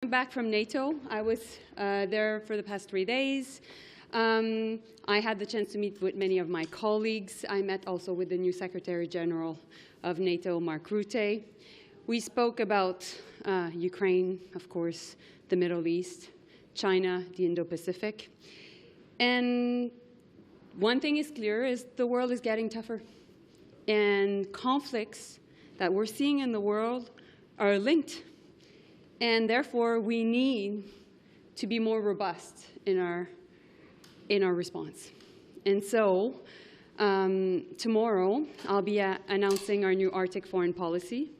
Back from Nato. I was there for the past 3 days. I had the chance to meet with many of my colleagues. I met also with the new Secretary General of NATO, Mark Rutte. We spoke about Ukraine, of course, the Middle East, China, the Indo-Pacific. And one thing is clear is the world is getting tougher. And conflicts that we're seeing in the world are linked. And therefore, we need to be more robust in our response. And so, tomorrow, I'll be announcing our new Arctic foreign policy.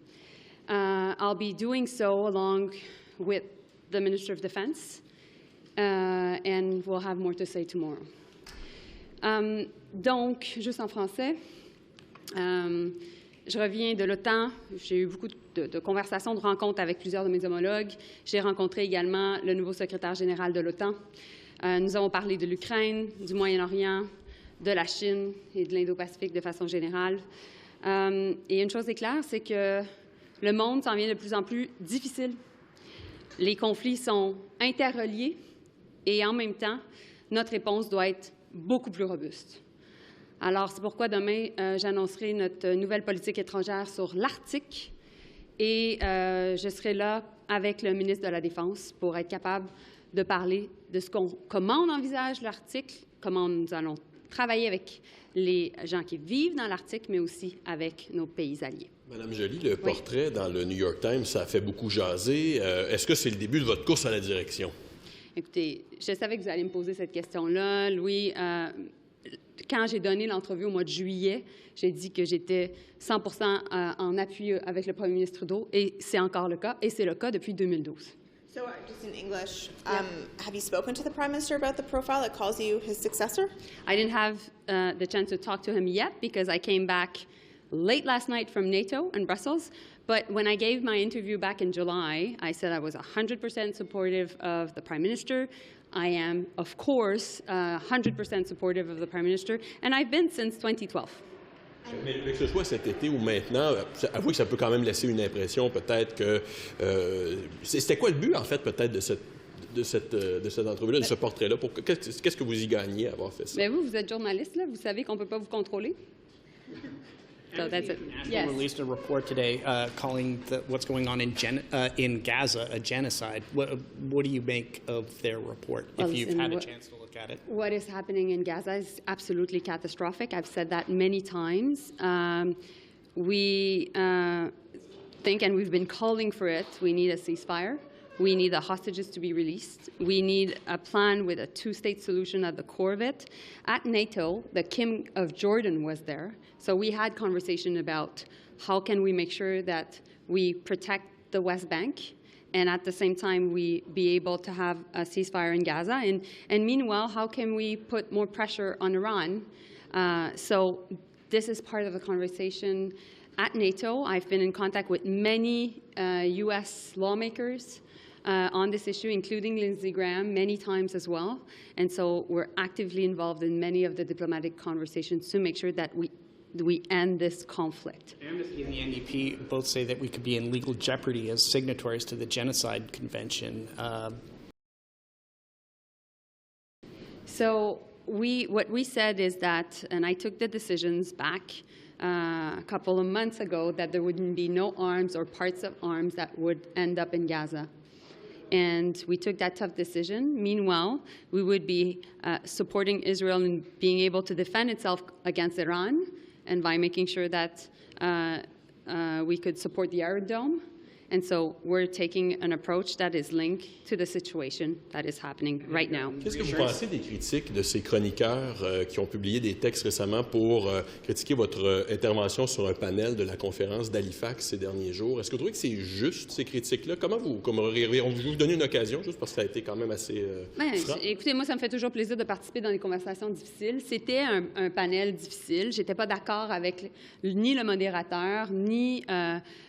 I'll be doing so along with the Minister of Defense, and we'll have more to say tomorrow. Donc, juste en français, je reviens de l'OTAN. J'ai eu beaucoup de conversations, de rencontres avec plusieurs de mes homologues. J'ai rencontré également le nouveau secrétaire général de l'OTAN. Nous avons parlé de l'Ukraine, du Moyen-Orient, de la Chine et de l'Indo-Pacifique de façon générale. Et une chose est claire, c'est que le monde s'en vient de plus en plus difficile. Les conflits sont interreliés et en même temps, notre réponse doit être beaucoup plus robuste. Alors, c'est pourquoi demain, j'annoncerai notre nouvelle politique étrangère sur l'Arctique et je serai là avec le ministre de la Défense pour être capable de parler de comment on envisage l'Arctique, comment nous allons travailler avec les gens qui vivent dans l'Arctique, mais aussi avec nos pays alliés. Madame Joly, le portrait dans le New York Times, ça a fait beaucoup jaser. Est-ce que c'est le début de votre course à la direction? Écoutez, je savais que vous alliez me poser cette question-là. Louis, quand j'ai donné l'entrevue au mois de juillet, j'ai dit que j'étais 100% en appui avec le premier ministre Trudeau, et c'est encore le cas, et c'est le cas depuis 2012. So, just in English, have you spoken to the Prime Minister about the profile that calls you his successor? I didn't have the chance to talk to him yet because I came back late last night from NATO in Brussels. But when I gave my interview back in July, I said I was 100% supportive of the Prime Minister. I am, of course, 100% supportive of the Prime Minister, and I've been since 2012. Mais que ce soit cet été ou maintenant, avouez que ça peut quand même laisser une impression peut-être que... C'était quoi le but, en fait, peut-être, de cette entrevue-là, de ce portrait-là? Qu'est-ce que vous y gagnez à avoir fait ça? Mais vous êtes journaliste, là, vous savez qu'on ne peut pas vous contrôler. So that's it. Nato released a report today calling what's going on in Gaza a genocide. What do you make of their report, if you've had a chance to look at it? What is happening in Gaza is absolutely catastrophic. I've said that many times. We think, and we've been calling for it, we need a ceasefire. We need the hostages to be released. We need a plan with a two-state solution at the core of it. At NATO, the King of Jordan was there. So we had conversation about how can we make sure that we protect the West Bank and at the same time we be able to have a ceasefire in Gaza. And meanwhile, how can we put more pressure on Iran? So this is part of the conversation at NATO. I've been in contact with many U.S. lawmakers on this issue, including Lindsey Graham, many times as well. And so we're actively involved in many of the diplomatic conversations to make sure that we end this conflict. Amnesty and the NDP both say that we could be in legal jeopardy as signatories to the Genocide Convention. So what we said is that, and I took the decisions back a couple of months ago, that there wouldn't be no arms or parts of arms that would end up in Gaza. And we took that tough decision. Meanwhile, we would be supporting Israel in being able to defend itself against Iran, and by making sure that we could support the Iron Dome. And so we're taking an approach that is linked to the situation that is happening right now. Qu'est-ce que vous pensez des critiques de ces chroniqueurs qui ont publié des textes récemment pour critiquer votre intervention sur un panel de la conférence d'Halifax ces derniers jours? Est-ce que vous trouvez que c'est juste, ces critiques-là? Comment vous vous donner une occasion, juste parce que ça a été quand même assez franc? Écoutez, moi, ça me fait toujours plaisir de participer dans des conversations difficiles. C'était un panel difficile. Je n'étais pas d'accord avec ni le modérateur, ni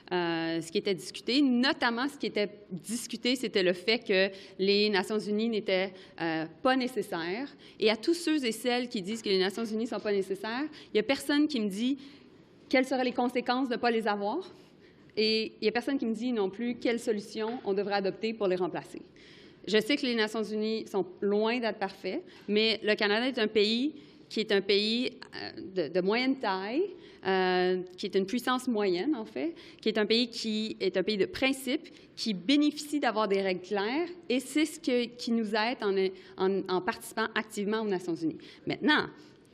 ce qui était discuté. Notamment, ce qui était discuté, c'était le fait que les Nations unies n'étaient pas nécessaires. Et à tous ceux et celles qui disent que les Nations unies ne sont pas nécessaires, il n'y a personne qui me dit quelles seraient les conséquences de ne pas les avoir. Et il n'y a personne qui me dit non plus quelle solution on devrait adopter pour les remplacer. Je sais que les Nations unies sont loin d'être parfaits, mais le Canada est un pays qui est un pays de moyenne taille, qui est une puissance moyenne, en fait, qui est un pays de principe, qui bénéficie d'avoir des règles claires, et c'est ce qui nous aide en participant activement aux Nations unies. Maintenant,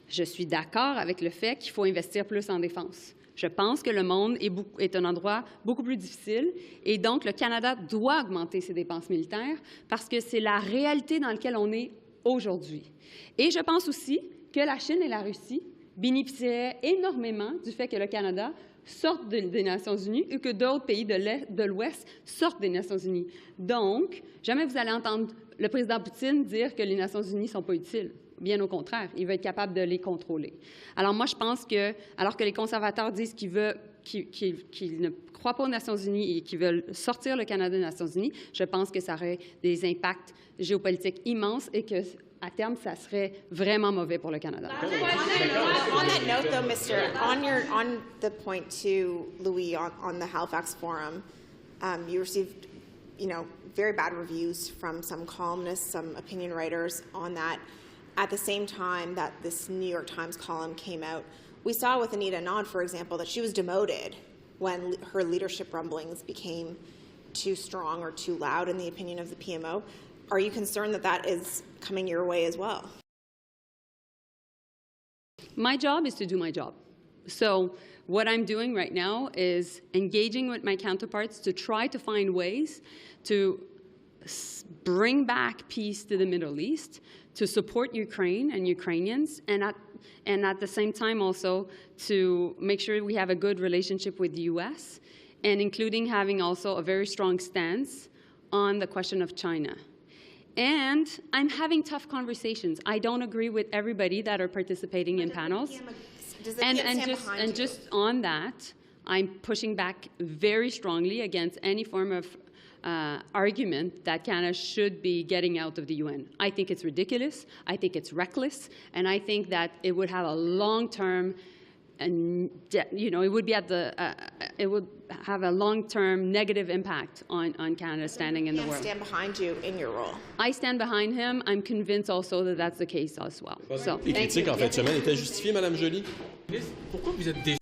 je suis d'accord avec le fait qu'il faut investir plus en défense. Je pense que le monde est un endroit beaucoup plus difficile et donc le Canada doit augmenter ses dépenses militaires parce que c'est la réalité dans laquelle on est aujourd'hui. Et je pense aussi que la Chine et la Russie bénéficieraient énormément du fait que le Canada sorte des Nations unies et que d'autres pays de l'Ouest sortent des Nations unies. Donc, jamais vous allez entendre le président Poutine dire que les Nations unies ne sont pas utiles. Bien au contraire, il va être capable de les contrôler. Alors moi, je pense que, alors que les conservateurs disent qu'ils ne croient pas aux Nations unies et qu'ils veulent sortir le Canada des Nations unies, je pense que ça aurait des impacts géopolitiques immenses et que, à terme, ça serait vraiment mauvais pour le Canada. On that note, though, Mr. On the point to Louis on the Halifax Forum, you received, very bad reviews from some columnists, some opinion writers on that. At the same time that this New York Times column came out, we saw with Anita Nod, for example, that she was demoted when her leadership rumblings became too strong or too loud in the opinion of the PMO. Are you concerned that that is coming your way as well? My job is to do my job. So what I'm doing right now is engaging with my counterparts to try to find ways to bring back peace to the Middle East, to support Ukraine and Ukrainians, and at the same time also to make sure we have a good relationship with the U.S., and including having also a very strong stance on the question of China. And I'm having tough conversations. I don't agree with everybody that are participating in panels. And just on that, I'm pushing back very strongly against any form of argument that Canada should be getting out of the UN. I think it's ridiculous. I think it's reckless, and I think that it would have a long-term, and it would have a long-term negative impact on Canada standing in the world. Stand behind you in your role. I stand behind him. I'm convinced also that that's the case as well. So, Les critiques en fin de semaine étaient justifiées, Madame Joly? Pourquoi vous êtes déçue